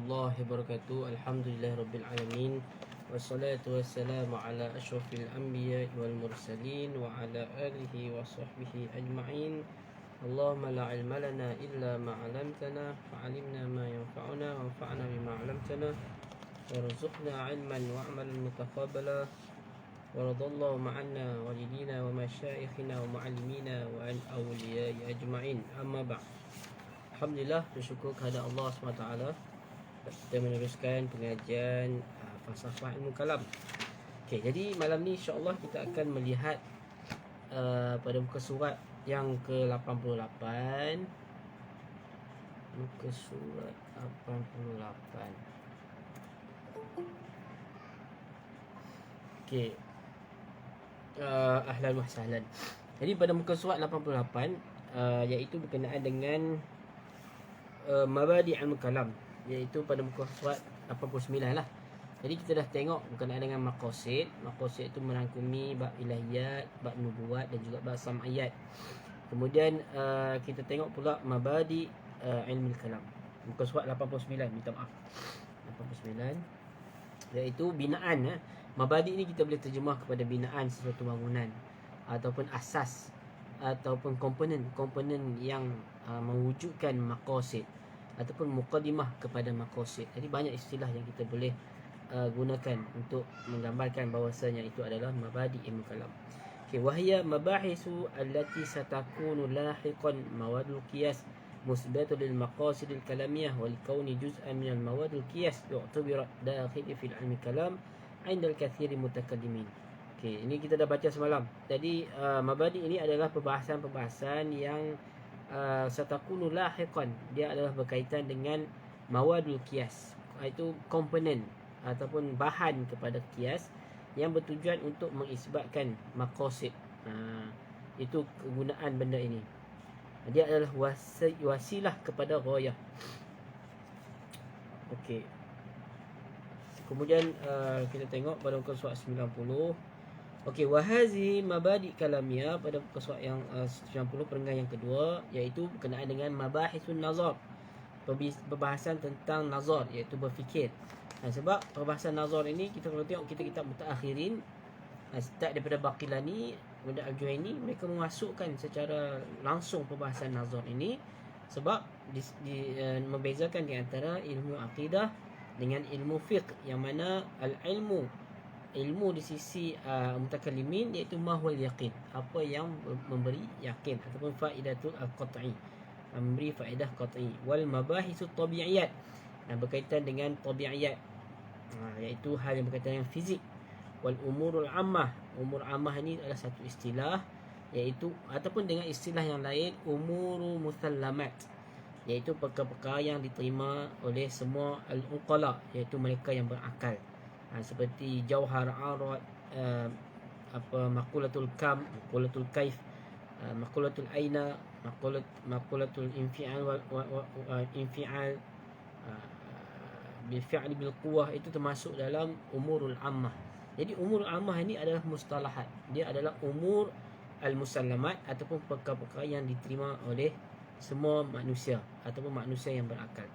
warahmatullahi wabarakatuh. Alhamdulillahirabbil alamin. Wassalatu wassalamu ala asyrafil anbiya'i wal mursalin wa ala alihi wa sahbihi ajma'in. Allahumma la ilma lana illa ma 'allamtana fa'alimna ma yanfa'una wanfa'na bima 'allamtana warzuqna 'ilman wa 'amalan mutaqabbala. Waradallahu ma'anna walidina wa masyayikhina wa mu'allimina wa an awliya'i ajma'in. Amma ba'd. Alhamdulillah, bersyukur kepada Allah SWT. Kita meneruskan pengajian falsafah ilmu kalam. Okey, jadi malam ni insya-Allah kita akan melihat pada muka surat yang ke-88. Muka surat 88. Okey. Ahlan wa sahlan. Jadi pada muka surat 88 iaitu berkenaan dengan mabadi' al-kalam, iaitu pada muka surat 89 lah. Jadi kita dah tengok berkenaan dengan maqasid. Maqasid itu merangkumi bab ilahiyat, bab nubuat dan juga bab sam'iyat. Kemudian kita tengok pula mabadi' ilmu kalam. Muka surat 89, minta maaf. 89 iaitu binaan. Mabadi' ni kita boleh terjemah kepada binaan sesuatu bangunan ataupun asas ataupun komponen yang mewujudkan maqasid ataupun muqaddimah kepada maqasid. Jadi banyak istilah yang kita boleh gunakan untuk menggambarkan bahawasanya itu adalah mabadi' ilmu kalam. Okey, wahya mabahisu allati satakunu lahiqan mawadul qiyas musbatun lil maqasidil kalamiyah wal kauni juz'an min al mawadul qiyas yu'tabar dakhil fil ilmi kalam 'inda al kathiri mutakaddimin. Okay, ini kita dah baca semalam. Jadi mabadi' ini adalah perbahasan-perbahasan yang satakunu lahiqan. Dia adalah berkaitan dengan mawadul qiyas, iaitu komponen ataupun bahan kepada qiyas yang bertujuan untuk mengisbatkan maqasid. Itu kegunaan benda ini. Dia adalah wasilah kepada ghayah. Okey. Kemudian kita tengok pada muka surat 90. Okey, wahazi mabadi' kalamiyah pada muka surat yang 90, perenggan yang kedua, iaitu berkenaan dengan mabahisun nazar. Perbahasan tentang nazar, iaitu berfikir. Sebab perbahasan nazar ini kita kalau tengok kitab mutaakhirin, start daripada Baqilani, kemudian Al-Juhayni, mereka memasukkan secara langsung perbahasan nazar ini sebab membezakan di antara ilmu akidah dengan ilmu fiqh, yang mana ilmu di sisi mutakallimin iaitu mahwal yaqin, apa yang memberi yakin ataupun faidatul qat'i, memberi faedah qat'i. Wal mabahisut tabi'iyat, berkaitan dengan tabi'iyat, iaitu hal yang berkaitan dengan fizik. Wal umurul ammah, umur ammah ini adalah satu istilah, iaitu ataupun dengan istilah yang lain umuru musallamat, iaitu perkara-perkara yang diterima oleh semua al-uqala, iaitu mereka yang berakal. Seperti jauhar arad, maqulatul kam, maqulatul kaif, maqulatul aina, maqulatul infial infial bil fi'li bil quwwah, itu termasuk dalam umurul ammah. Jadi umurul ammah ini adalah mustalahat. Dia adalah umur al-musallamat ataupun perkara-perkara yang diterima oleh semua manusia ataupun manusia yang berakal.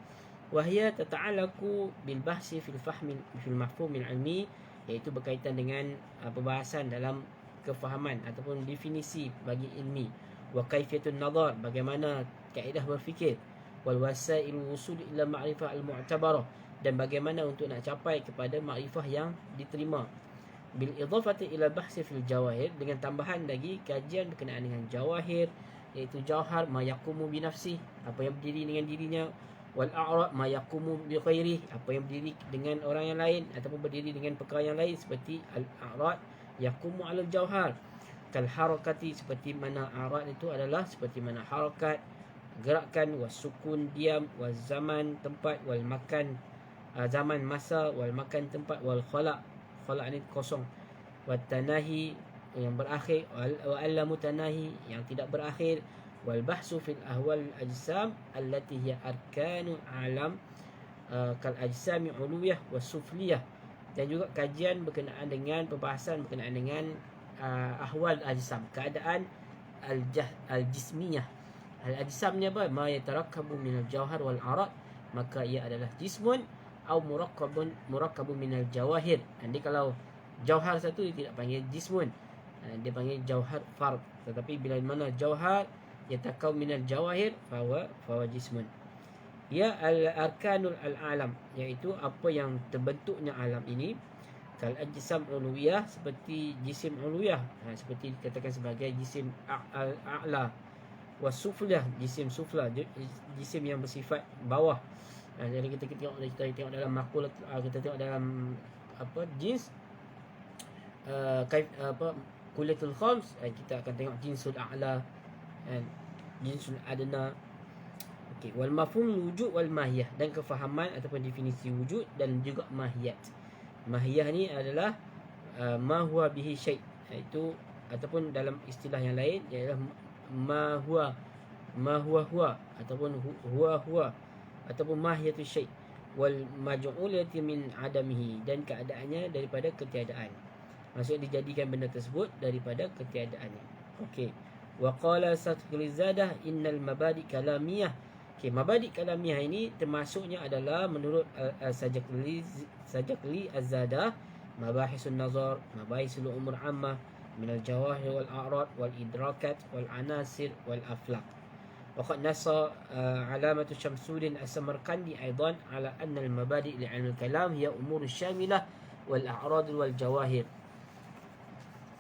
Wahya tata'alaku bil bahsi fil fahmi fil mafhum al ilmi, iaitu berkaitan dengan perbahasan dalam kefahaman ataupun definisi bagi ilmi. Wa kaifiyatun nazar, bagaimana kaedah berfikir. Wal wasailu wusul ila ma'rifah al mu'tabarah, dan bagaimana untuk nak capai kepada makrifah yang diterima. Bil idafati ila bahsi fil jawahir, dengan tambahan lagi kajian berkenaan dengan jawahir, iaitu jauhar ma yaqumu bi nafsi, apa yang berdiri dengan dirinya. Wal a'rad ma yaqumu bi ghairi, apa yang berdiri dengan orang yang lain ataupun berdiri dengan perkara yang lain, seperti al-a'rad yaqumu 'ala al-jauhar. Kal harakati, seperti mana a'rad itu adalah seperti mana harakat, gerakan, wasukun diam, wal zaman tempat, wal makan zaman masa, wal makan tempat, wal khala ni kosong, wat tanahi yang berakhir, wal alla mutanahi yang tidak berakhir, wal bahsu fil ahwal ajsam allati hiya arkanu alam kal ajsami ulwiyah wasufliyah, dan juga kajian berkenaan dengan perbahasan berkenaan dengan ahwal ajsam, keadaan al-jismiyah. Al-ajsam ni apa? Ma yatarakkabu min al-jawhar wal arad maka ia adalah jismun au murakkabun minal jawahir. Jadi kalau jauhar satu dia tidak panggil jismun, dia panggil jauhar fard. Tetapi bila mana jauhar yatakau minal jawahir fawa jismun. Ya al-arkanul al-alam, iaitu apa yang terbentuknya alam ini, kal ajsam uluwiyah, seperti jisim uluwiyah, seperti dikatakan sebagai jisim a'la, wasuflah, jisim sufla, jisim yang bersifat bawah. Jadi kita tengok dalam makulat, kita tengok dalam apa jins kulitul khams, kita akan tengok jinsul a'la dan jinsul adna. Okey, wal mafhum wujud wal mahiyah, dan kefahaman ataupun definisi wujud dan juga mahiyat. Mahiyah ni adalah ma huwa bihi syai', iaitu ataupun dalam istilah yang lain ialah ma huwa ataupun huwa ataupun mahiyatu syai', wal maj'ulati min adamihi, dan keadaannya daripada ketiadaan. Maksud dijadikan benda tersebut daripada ketiadaannya. Okey. Wa qala Satkhilizadah innal mabadi kalamiyah. Okey, mabadi kalamiyah ini termasuknya adalah menurut Sajaqli Az-Zadah, mabahisun nazar, mabahisul umur ammah min al-jawahir wal a'rad wal idrakat wal anasir wal aflaq. وقد نص علامة شمسودين السمرقندي أيضا على أن المبادئ لعلم الكلام هي أمور الشاملة والأعراض والجواهر.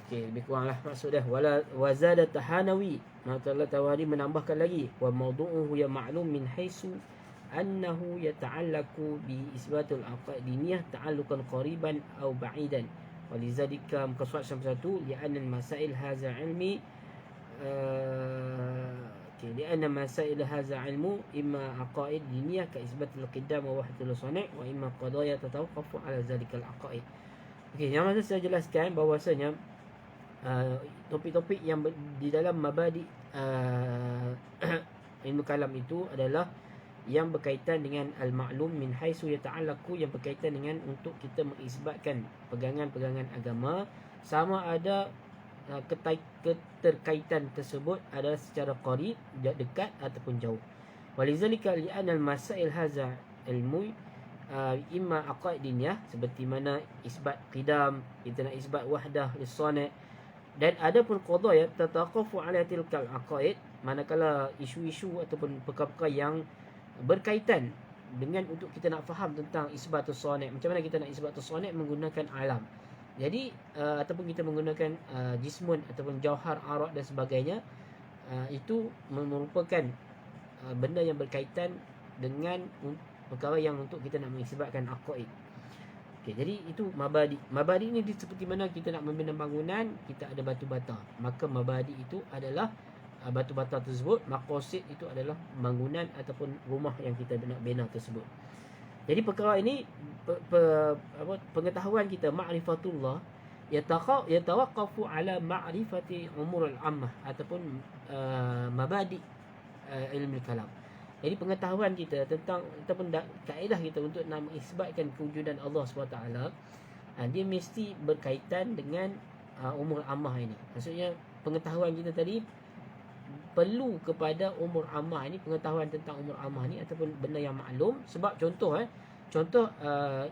Okay, lebih kuranglah maksudnya. Wazada Tahanawi, maka Allah Tawari menambahkan lagi, wa mawdu'uhu ya ma'lum min haisu annahu yata'allaku bi isbatul aqaidiyah ta'alluqan qariban aw ba'idan. Walizalika muqassad satu li'anna masail hadza ilmi لأن مسائل هذا علم إما عقائد دينية كإثبات القدام ووحدة الصانع وإما قضايا تتوقف على ذلك العقائد. Okey, yang maksud saya jelaskan bahawasanya topik-topik yang di dalam mabadi ilmu kalam itu adalah yang berkaitan dengan al-ma'lum min haisu yata'allaqu, yang berkaitan dengan untuk kita mengisbatkan pegangan-pegangan agama, sama ada keterkaitan tersebut adalah secara qarib, dekat ataupun jauh. Walizalika li'anna al-masail hadza ilmu imma aqaidiyah, seperti mana isbat qidam, kita nak isbat wahdah lis-sani', dan ada pun qadaya tataqafu ala tilkal aqaid, manakala isu-isu ataupun perkara-perkara yang berkaitan dengan untuk kita nak faham tentang isbatus sani'. Macam mana kita nak isbatus sani' menggunakan alam. Jadi ataupun kita menggunakan jismun ataupun jauhar, arad dan sebagainya, itu merupakan benda yang berkaitan dengan perkara yang untuk kita nak mengisbatkan aqaid. Okey, jadi itu mabadi. Mabadi ni seperti mana kita nak membina bangunan, kita ada batu bata. Maka mabadi itu adalah batu bata tersebut, maqasid itu adalah bangunan ataupun rumah yang kita nak bina tersebut. Jadi perkara ini pengetahuan kita ma'rifatullah yatawaqqafu ala ma'rifati umur al-ammah ataupun mabadi ilmu kalam. Jadi pengetahuan kita tentang ataupun kaedah kita untuk nak mengisbatkan kewujudan Allah SWT, dia mesti berkaitan dengan umur ammah ini. Maksudnya pengetahuan kita tadi perlu kepada umur ammah ini, pengetahuan tentang umur ammah ni ataupun benda yang maklum. Sebab contoh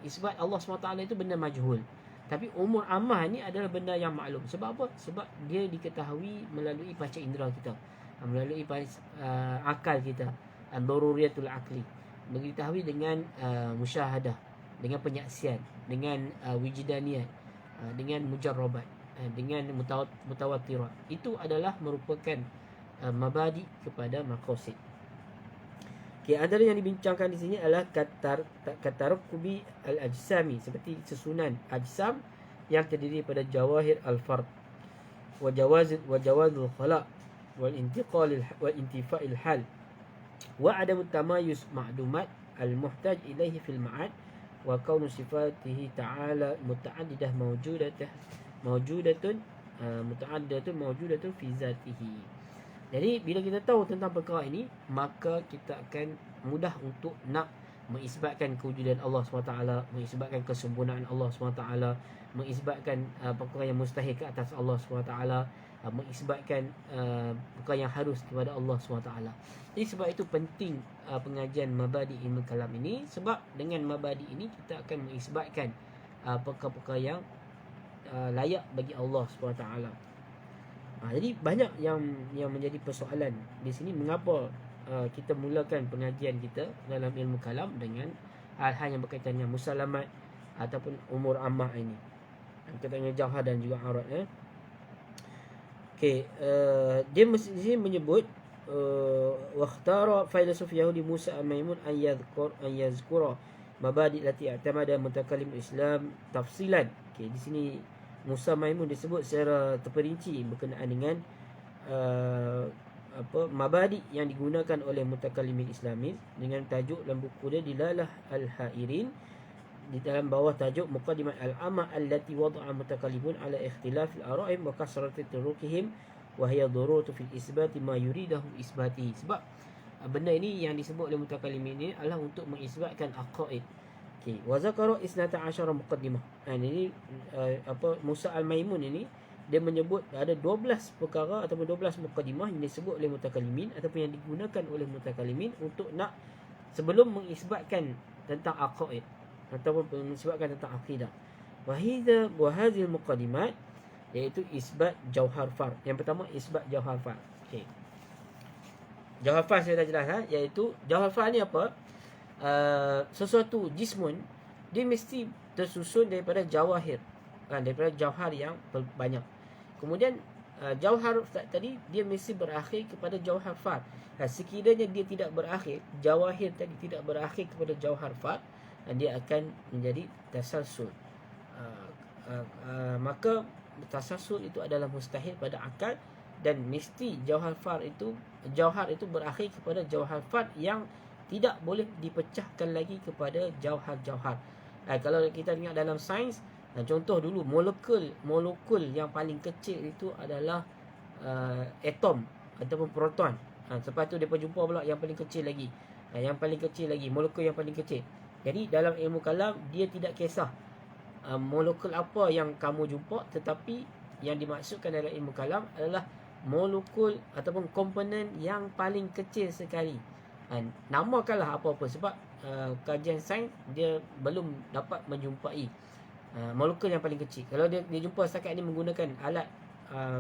isbat Allah SWT itu benda majhul, tapi umur ammah ni adalah benda yang maklum. Sebab apa? Sebab dia diketahui melalui panca indera kita, melalui akal kita, daruriyatul akli, diketahui dengan musyahadah, dengan penyaksian, dengan wijdaniyat, dengan mujarrabat, dengan mutawatirat. Itu adalah merupakan mabadi kepada maqasid. Okay, antara yang dibincangkan di sini adalah katarkubi al-ajsami, seperti susunan ajsam yang terdiri pada jawahir al-fard wa jawazul khala' wal intiqal wal intifa'il hal wa adam tamayus ma'dumat al-muhtaj ilaihi fil ma'ad wa kaunu sifatihi ta'ala muta'addidah mawjudatun fi zatihi. Jadi bila kita tahu tentang perkara ini, maka kita akan mudah untuk nak mengisbatkan kewujudan Allah SWT, mengisbatkan kesempurnaan Allah SWT, mengisbatkan perkara yang mustahil ke atas Allah SWT, mengisbatkan perkara yang harus kepada Allah SWT. Jadi sebab itu penting pengajian mabadi ilmu kalam ini, sebab dengan mabadi ini kita akan mengisbatkan perkara-perkara yang layak bagi Allah SWT. Jadi banyak yang menjadi persoalan di sini, mengapa kita mulakan pengajian kita dalam ilmu kalam dengan hal-hal yang berkaitan dengan musalamat ataupun umur ammah ini, katanya jauhar dan juga aurat. Okey, dia mesti menyebut wakhtara filosof Yahudi Musa al-Maimun an yazkura mabadi lati i'tamada mutakallim Islam tafsilan. Okey, di sini Musa Maimun disebut secara terperinci berkenaan dengan mabadi yang digunakan oleh mutakallimin Islamin dengan tajuk dalam buku dia Dilalah al-Hairin, di dalam bawah tajuk Muqaddimat al-amma allati wada'a mutakallimun ala ikhtilaf al-ara'im wa kasrati turukihim wa hiya daruratu fil isbati ma yuridahu isbati. Sebab benda ini yang disebut oleh mutakallimin ini adalah untuk mengisbatkan aqaid. Okey, wa zakara 12 muqaddimah. Ini Musa al-Maimun ini dia menyebut ada 12 perkara ataupun 12 muqaddimah yang disebut oleh mutakallimin ataupun yang digunakan oleh mutakallimin untuk nak sebelum mengisbatkan tentang aqaid ataupun mengisbatkan tentang akidah. Wa hadhihi muqaddimat, iaitu isbat jauhar fard. Yang pertama isbat jauhar fard. Okey, jauhar fard saya dah jelas, iaitu jauhar fard ni apa? Sesuatu jismun dia mesti tersusun daripada jawahir, daripada jauhar yang banyak. Kemudian jauhar tadi dia mesti berakhir kepada jauhar fard. Sekiranya dia tidak berakhir, jawahir tadi tidak berakhir kepada jauhar fard, dia akan menjadi tasalsul. Maka tasalsul itu adalah mustahil pada akal, dan mesti jauhar itu berakhir kepada jauhar fard yang tidak boleh dipecahkan lagi kepada jauhar-jauhar. Kalau kita tengok dalam sains, contoh dulu molekul yang paling kecil itu adalah atom ataupun proton. Lepas tu dia jumpa pula yang paling kecil lagi, molekul yang paling kecil. Jadi dalam ilmu kalam dia tidak kisah molekul apa yang kamu jumpa, tetapi yang dimaksudkan dalam ilmu kalam adalah molekul ataupun komponen yang paling kecil sekali. Namakanlah apa-apa, sebab kajian sains dia belum dapat menjumpai molekul yang paling kecil. Kalau dia jumpa setakat ini menggunakan alat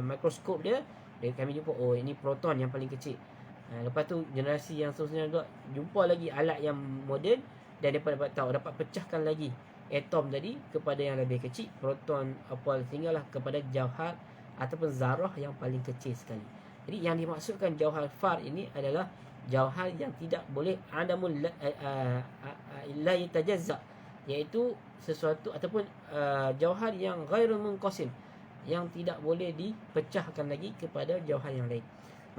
mikroskop dia kami jumpa ini proton yang paling kecil. Lepas tu generasi yang seterusnya juga jumpa lagi alat yang moden, dan dia dapat tahu, dapat pecahkan lagi atom tadi kepada yang lebih kecil, proton apa, sehinggalah kepada jauhar ataupun zarah yang paling kecil sekali. Jadi yang dimaksudkan jauhar fard ini adalah jauhar yang tidak boleh adamul la yatajazza, iaitu sesuatu ataupun jauhar yang ghairul munqasim, yang tidak boleh dipecahkan lagi kepada jauhar yang lain.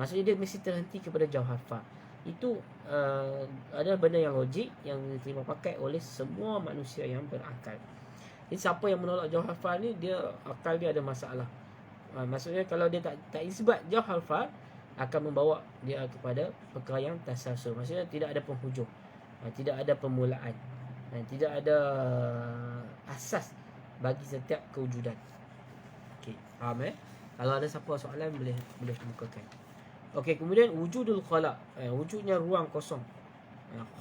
Maksudnya dia mesti terhenti kepada jauhar fard. Itu adalah benda yang logik yang diterima pakai oleh semua manusia yang berakal. Jadi siapa yang menolak jauhar fard ni, dia akal dia ada masalah. Maksudnya kalau dia tak isbat jauhar fard, akan membawa dia kepada perkara yang tasalsul. Maksudnya tidak ada penghujung, tidak ada permulaan, dan tidak ada asas bagi setiap kewujudan. Okey, faham Kalau ada siapa soalan boleh kemukakan. Okey, kemudian wujudul khala', wujudnya ruang kosong.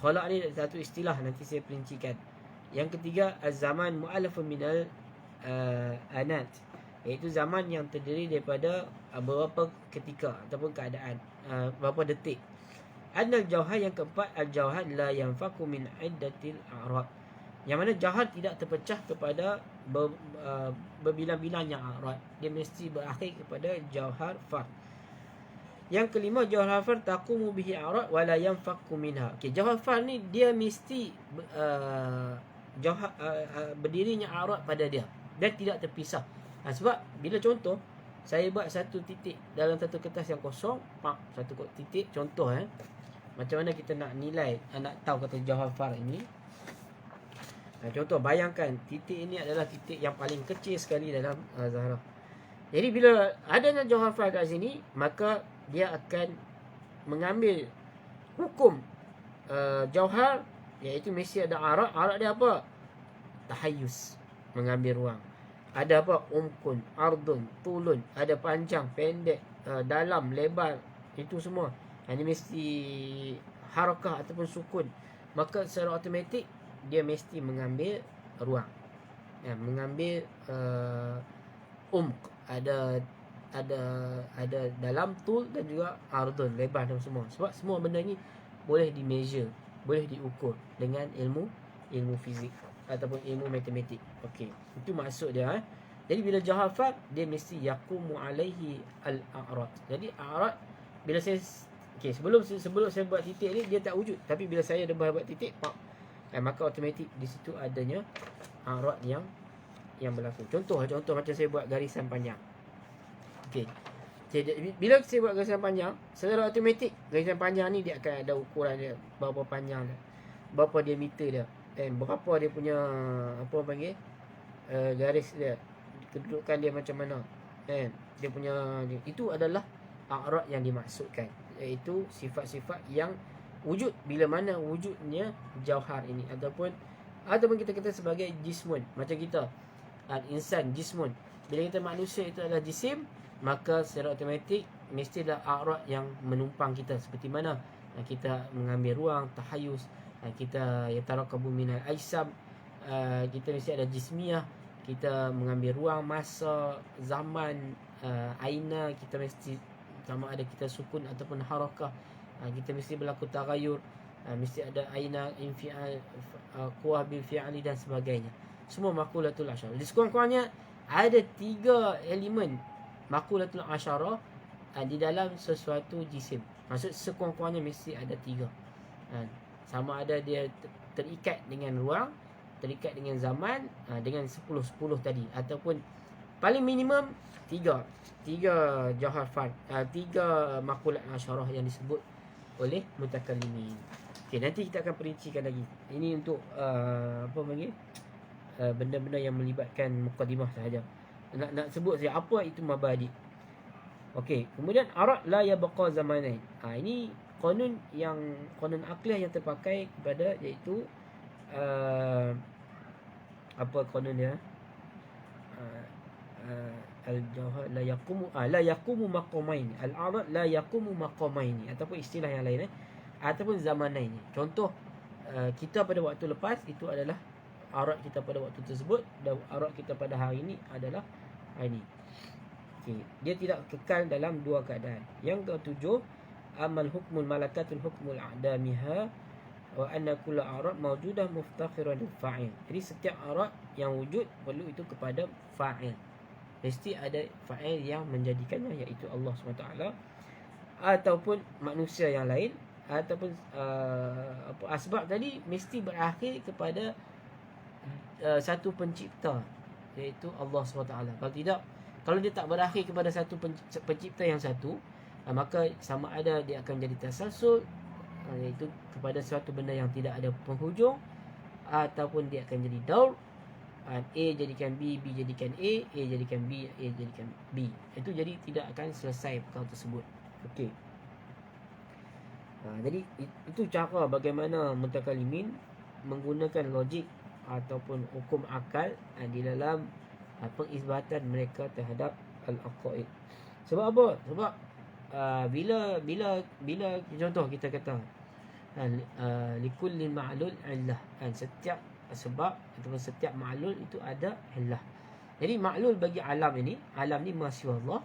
Khala' ni satu istilah, nanti saya perincikan. Yang ketiga, az-zaman mu'allafun minal anat, iaitu zaman yang terdiri daripada beberapa ketika ataupun keadaan, beberapa detik. Annal jauhar, yang keempat, al-jauhar la yanfaku min iddatil a'rad, yang mana jauhar tidak terpecah kepada berbilang-bilangnya a'rad, dia mesti berakhir kepada jauhar fard. Yang kelima, jauhar fard taqumu bihi a'rad wa la yanfaku minha. Okey, jauhar fard ni dia mesti berdirinya a'rad pada dia dan tidak terpisah. Sebab bila contoh saya buat satu titik dalam satu kertas yang kosong, satu titik, contoh macam mana kita nak nilai, nak tahu kata jauhar fard ini. Contoh, bayangkan titik ini adalah titik yang paling kecil sekali dalam Zahra. Jadi bila adanya jauhar fard kat sini, maka dia akan mengambil hukum jauhar, iaitu mesti ada a'rad. A'rad dia apa? Tahayyuz, mengambil ruang. Ada apa? Umkun, ardun, tulun. Ada panjang, pendek, dalam, lebar. Itu semua. Ini mesti harakah ataupun sukun. Maka secara automatik dia mesti mengambil ruang. Mengambil ada ada ada dalam, tul dan juga ardun, lebar dan semua. Sebab semua benda ni boleh di measure, boleh diukur dengan ilmu fizik ataupun ilmu matematik. Okey, itu maksud dia. Jadi bila jahar fard, dia mesti yaqumu alaihi al-a'rad. Jadi a'rad bila saya sebelum saya buat titik ni dia tak wujud, tapi bila saya dah buat titik, maka automatik di situ adanya a'rad yang berlaku. Contoh macam saya buat garisan panjang. Okey. Bila saya buat garisan panjang, secara automatik garisan panjang ni dia akan ada ukuran dia, berapa panjang dia, berapa diameter dia, berapa dia punya apa panggil garis dia, kedudukan dia macam mana, dia punya itu adalah a'rad yang dimaksudkan, iaitu sifat-sifat yang wujud bila mana wujudnya jauhar ini ataupun kita kata sebagai jismun. Macam kita al-insan jismun, bila kita manusia itu adalah jisim, maka secara automatik mestilah a'rad yang menumpang kita, seperti mana kita mengambil ruang, tahayus, kita yatarakabu minal ajsam, kita mesti ada jismiyah, kita mengambil ruang, masa, zaman, aina, kita mesti sama ada kita sukun ataupun harakah, kita mesti berlaku tagayur, mesti ada aina, infial, quwah bil fi'ali dan sebagainya. Semua makulatul asyarah. Di sekurang-kurangnya ada 3 elemen makulatul asyarah di dalam sesuatu jisim. Maksud sekurang-kurangnya mesti ada 3. Sama ada dia terikat dengan ruang, terikat dengan zaman, dengan 10 tadi, ataupun paling minimum 3 jauhar fard, 3 makulat asyarah yang disebut oleh mutakallimin. Okey, nanti kita akan perincikan lagi. Ini untuk apa panggil, benda-benda yang melibatkan mukadimah sahaja. Nak sebut saja apa itu mabadi. Okey, kemudian arad la yabqa zamanain. Ini konun akliah yang terpakai kepada, iaitu apa konun dia? Al-jawhar la yaqumu maqamain. Al-arad la yaqumu maqamain, ataupun istilah yang lain ataupun zamanain. Contoh kita pada waktu lepas itu adalah arad kita pada waktu tersebut, dan arad kita pada hari ini adalah hari ini. Okay. Dia tidak kekal dalam 2 keadaan. Yang ke-7, amal hukmul malakatul hukmul a'damiha wa anna kulla arad mawjudah muftakhiran lil fa'il. Jadi setiap arad yang wujud perlu itu kepada fa'il. Mesti ada fa'il yang menjadikannya, iaitu Allah SWT ataupun manusia yang lain, ataupun asbab tadi mesti berakhir kepada satu pencipta, iaitu Allah SWT. Kalau tidak, kalau dia tak berakhir kepada satu pencipta yang satu, maka sama ada dia akan jadi tasalsul, iaitu kepada suatu benda yang tidak ada penghujung, ataupun dia akan jadi daur, A jadikan B, B jadikan A jadikan B, A jadikan B. Itu jadi tidak akan selesai perkara tersebut. Okey. Jadi itu cara bagaimana mutakallimin menggunakan logik ataupun hukum akal di dalam pengisbatan mereka terhadap al-aqaid. Sebab apa? Sebab bila contoh kita kata likulli ma'lul illah, setiap sebab ataupun setiap ma'lul itu ada illah. Jadi ma'lul bagi alam ni masya Allah,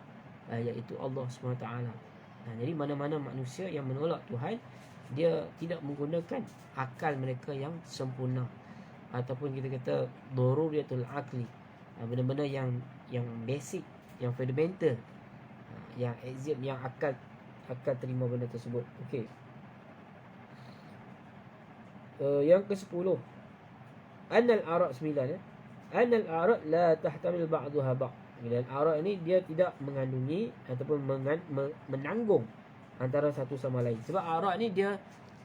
iaitu Allah SWT. Jadi mana-mana manusia yang menolak Tuhan, dia tidak menggunakan akal mereka yang sempurna, ataupun kita kata daruriyatul aqli, benda-benda yang basic, yang fundamental, yang exist, yang akal terima benda tersebut. Okey. Yang ke-10, anal arad 9, anal arad la tahtamil ba'daha ba'd. Dan arad ini dia tidak mengandungi ataupun menanggung antara satu sama lain. Sebab arad ni dia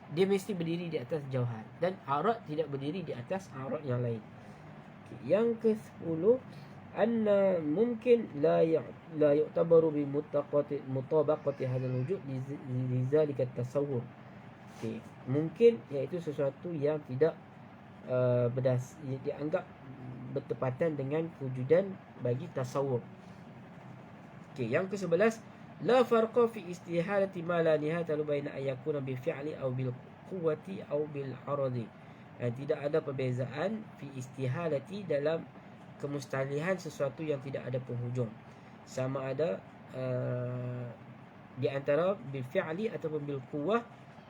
mesti berdiri di atas jauhar, dan arad tidak berdiri di atas arad yang lain. Okay. Yang ke-10, anna mungkin la yu'tabaru bi mutabaqati hadzal wujud li zalika at-tasawwur. Okay. Mungkin iaitu sesuatu yang tidak dianggap bertepatan dengan kewujudan bagi tasawuf. Okey, yang ke-11, la farqa fi istihalati ma la nihayata baina ayakuna bil fi'li aw bil quwwati aw bil aradi. Tidak ada perbezaan fi istihalati dalam kemustahilihan sesuatu yang tidak ada penghujung, sama ada di antara bil fi'li ataupun bil quwwah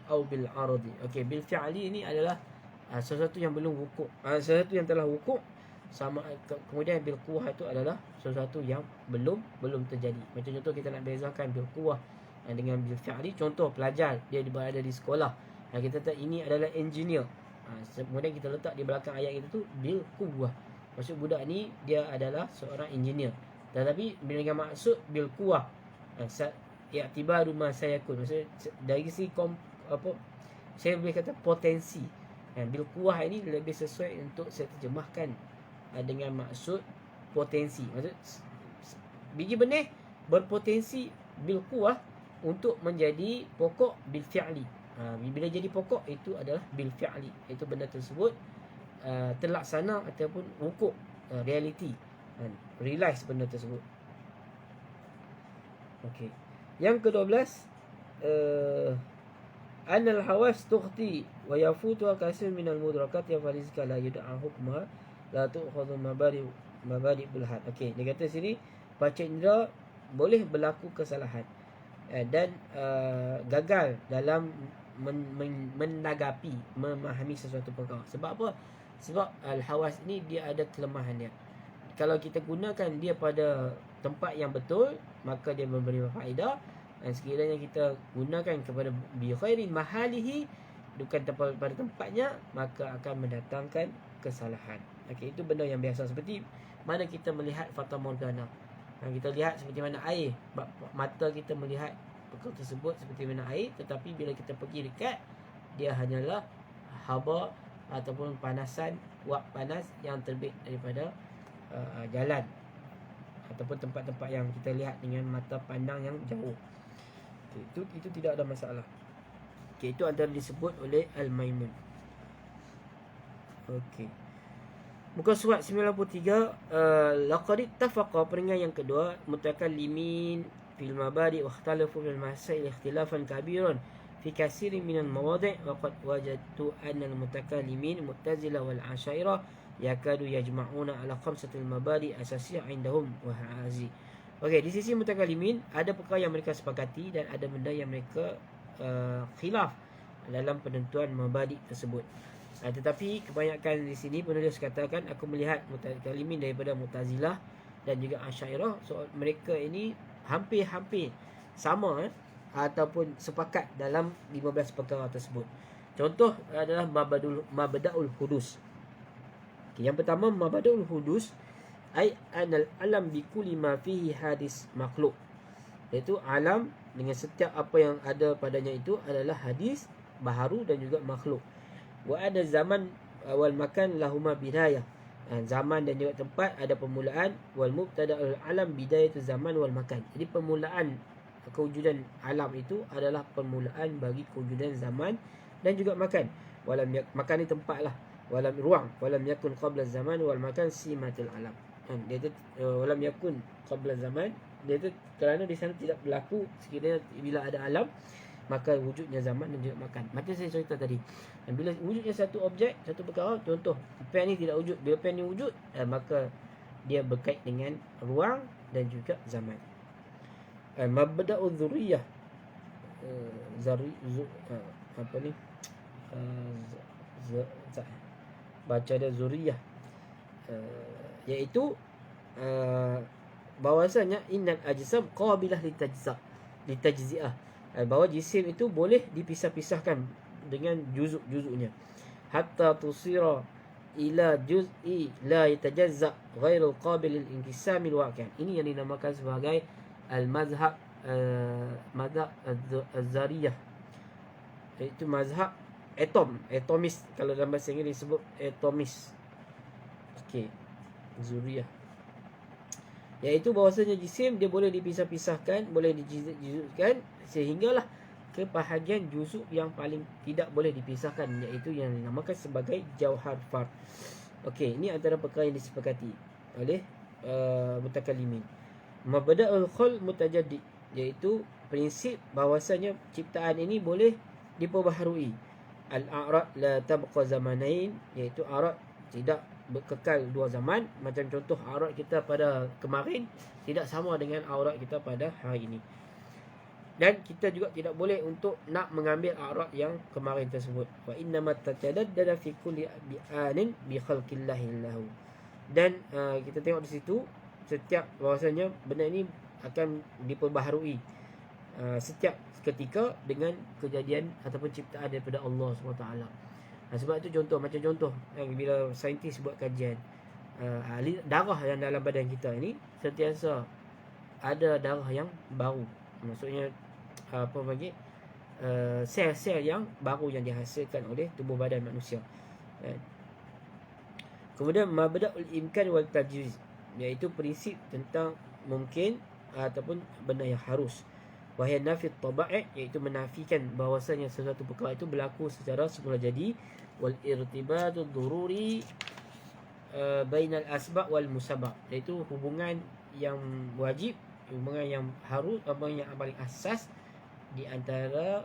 atau bil aradi. Okey, bil fi'li ini adalah sesuatu yang belum wukuk, sesuatu yang telah wukuk, sama kemudian bil quwwah itu adalah sesuatu yang belum terjadi. Macam contoh kita nak bezakan bil quwwah dengan bil fi'li. Contoh pelajar dia berada di sekolah, kita kata ini adalah engineer, kemudian kita letak di belakang ayat itu tu bil quwwah, maksud budak ni dia adalah seorang engineer. Tetapi dengan maksud bil quwwah, i'tibaru ma sayakun, maksud dari segi saya boleh kata potensi. Bil quwwah ini lebih sesuai untuk saya terjemahkan dengan maksud potensi. Maksud biji benih berpotensi bil quwwah untuk menjadi pokok bil fi'li. Bila jadi pokok itu adalah bil fi'li, itu benda tersebut terlaksana ataupun wukuk, reality, realize benda tersebut. Okey. Yang ke-12, anal hawas tukhti wa yafutu kasir min al mudrakat ya farizka la yud'a hukma la tu'khadhu mabadi bil had. Okey, dia kata sini panca indera boleh berlaku kesalahan dan gagal dalam menanggapi, memahami sesuatu perkara. Sebab apa? Sebab al-hawas ni dia ada kelemahan dia. Kalau kita gunakan dia pada tempat yang betul, maka dia memberi faedah. Dan sekiranya kita gunakan kepada bi khairi mahalihi, bukan pada tempatnya, maka akan mendatangkan kesalahan. Okey, itu benda yang biasa. Seperti mana kita melihat fata morgana, kita lihat seperti mana air, mata kita melihat perkara tersebut seperti mana air, tetapi bila kita pergi dekat, dia hanyalah haba ataupun panasan, wak panas yang terbit daripada jalan ataupun tempat-tempat yang kita lihat dengan mata pandang yang jauh. Okay, itu tidak ada masalah. Okay, itu antara disebut oleh Al-Maimun. Okey. Muka surat 93, laqad ittafaqa, peringat yang kedua, mutakallimin fil mabadi wa ikhtalafu fil masail ikhtilafan kabiran fi katsirin min al mawadi' wa qad wajadtu anna al mutakallimin mu'tazilah wal asyairah yakadu yajma'una ala khamsatil mabadi asasiyah indahum wa hazi. Okey, di sisi mutakallimin ada perkara yang mereka sepakati dan ada benda yang mereka khilaf dalam penentuan mabadi tersebut. Tetapi kebanyakan di sini penulis katakan aku melihat mutakallimin daripada Mu'tazilah dan juga Asy'ariyah, so mereka ini hampir-hampir sama ataupun sepakat dalam 15 perkara tersebut. Contoh adalah mabda'ul hudus. Okay, yang pertama, mabda'ul hudus ai anal alam bi kulli ma fihi hadis makhluk, iaitu alam dengan setiap apa yang ada padanya itu adalah hadis baharu dan juga makhluk. Wa ada zaman wal makan lahuma bidayah, zaman dan juga tempat ada permulaan. Wal mubtada'ul alam bidayatu zaman wal makan. Jadi permulaan kewujudan alam itu adalah permulaan bagi kewujudan zaman dan juga makan. Makan ni tempat lah, walam ruang. Walam yakun qabla zaman wal makan simatul alam. Dia tu walam yakun qabla zaman, dia tu kerana di sana tidak berlaku sekiranya bila ada alam, maka wujudnya zaman dan juga makan. Macam saya cerita tadi, bila wujudnya satu objek, satu perkara, contoh pen ni tidak wujud, bila pen ni wujud, maka dia berkait dengan ruang dan juga zaman. Mabda'u dzurriyyah, apa ni, baca dia zuriyah, iaitu bahwasanya innal ajsam qabilah litajzi'ah, bahawa jisim itu boleh dipisah-pisahkan dengan juzuk-juzuknya, hatta tusira ila juz'i la yatajazza ghairul qabil lil inqisamil waqi'. Ini yang dinamakan sebagai al-mazhab mazhab az-zariyah, iaitu mazhab atomis. Kalau dalam bahasa Inggeris disebut atomis. Okey, zuriyah, iaitu bahawasanya jisim dia boleh dipisah-pisahkan, boleh dijuzukkan sehinggalah ke bahagian juzuk yang paling tidak boleh dipisahkan, iaitu yang dinamakan sebagai jauhar fard. Okey, ini antara perkara yang disepakati oleh mutakallimin. Mabda'ul khul mutajaddid, iaitu prinsip bahawasanya ciptaan ini boleh diperbaharui. Al-a'rad la tabqa zamanain, iaitu a'rad tidak kekal dua zaman. Macam contoh a'rad kita pada kemarin tidak sama dengan a'rad kita pada hari ini. Dan kita juga tidak boleh untuk nak mengambil a'rad yang kemarin tersebut. Wa innamat tatadaddada fi kulli bi'anin bi khalqillahi lahu. Dan kita tengok di situ setiap bahawasanya benda ini akan diperbaharui setiap ketika dengan kejadian ataupun ciptaan daripada Allah SWT. Sebab itu contoh, macam contoh bila saintis buat kajian, darah yang dalam badan kita ini sentiasa ada darah yang baru. Maksudnya apa bagi sel-sel yang baru yang dihasilkan oleh tubuh badan manusia. Kemudian mabda'ul imkan wal tajwiz, iaitu prinsip tentang mungkin ataupun benda yang harus. Wahai nafi tabai', iaitu menafikan bahawasanya sesuatu perkara itu berlaku secara semula jadi. Wal irtibatu dururi bainal asbab wal musabab, iaitu hubungan yang wajib, hubungan yang harus, apa yang paling asas di antara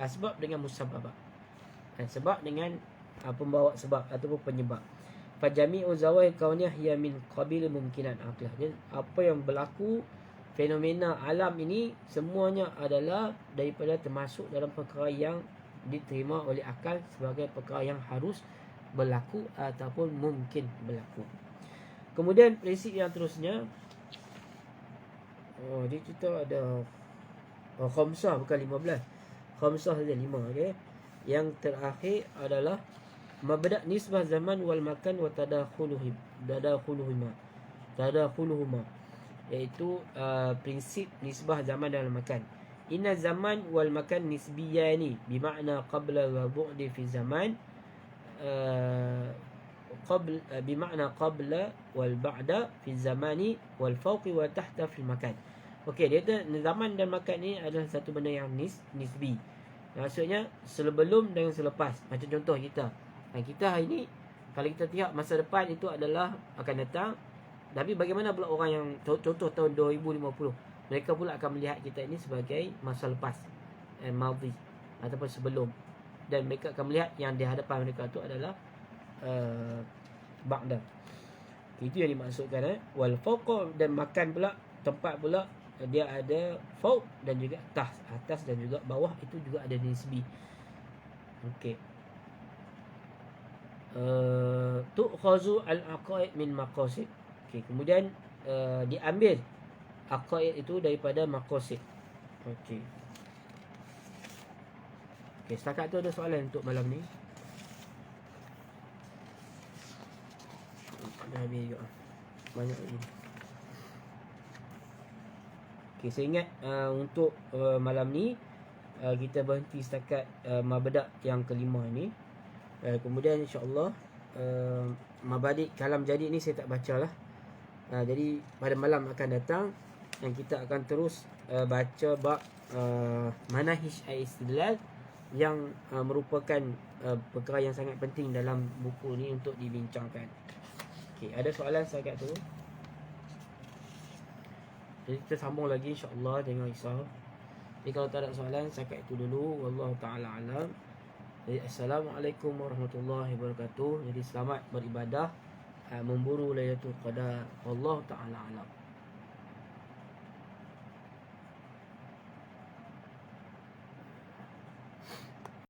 asbab dengan musabab, sebab dengan pembawa sebab ataupun penyebab. Fajami'u zawahir kauniyah hiya min qabil mumkinan aqlah. Jadi apa yang berlaku, fenomena alam ini semuanya adalah daripada termasuk dalam perkara yang diterima oleh akal sebagai perkara yang harus berlaku ataupun mungkin berlaku. Kemudian prinsip yang terusnya, dia kita ada khamsah, bukan 15. Khamsah saja 5, okey. Yang terakhir adalah mabda' nisbah zaman wal makan wa tadakhuluhuma, iaitu prinsip nisbah zaman dan makan. Inna zaman wal makan nisbiyani bimakna qabla wa bu'di fi zaman, bimakna qabla wal ba'da fi zamani wal fawqi wa tahta fi makan. Okey, dia kata zaman dan makan ni adalah satu benda yang nisbi. Maksudnya sebelum dan selepas. Macam contoh kita hari ni, kalau kita tengok masa depan itu adalah akan datang. Tapi bagaimana pula orang yang contoh tahun 2050, mereka pula akan melihat kita ini sebagai masa lepas, madhi ataupun sebelum. Dan mereka akan melihat yang di hadapan mereka itu adalah ba'da. Itu yang dimaksudkan. Wal fawq, dan makan pula, tempat pula dia ada fawq dan juga atas dan juga bawah, itu juga ada nisbi. Okey. Tu'khazu al-aqaid min maqasid. Okey, kemudian diambil aqaid itu daripada maqasid. Okey. Okey, setakat tu ada soalan untuk malam ni. Dah habis juga. Banyak lagi. Okey, saya ingat untuk malam ni kita berhenti setakat mabda' yang kelima ni. Kemudian insya-Allah mabadik kalam jadi ni saya tak bacalah. Jadi pada malam akan datang dan kita akan terus baca bab manahij al-istidlal yang merupakan perkara yang sangat penting dalam buku ni untuk dibincangkan. Okey, ada soalan setakat tu? Jadi kita sambung lagi insya-Allah, jangan risau. Jadi kalau tak ada soalan setakat itu dulu. Wallahu taala alam. Jadi assalamualaikum warahmatullahi wabarakatuh. Jadi selamat beribadah, memburu Lailatul Qadar. Wallahu taala alam.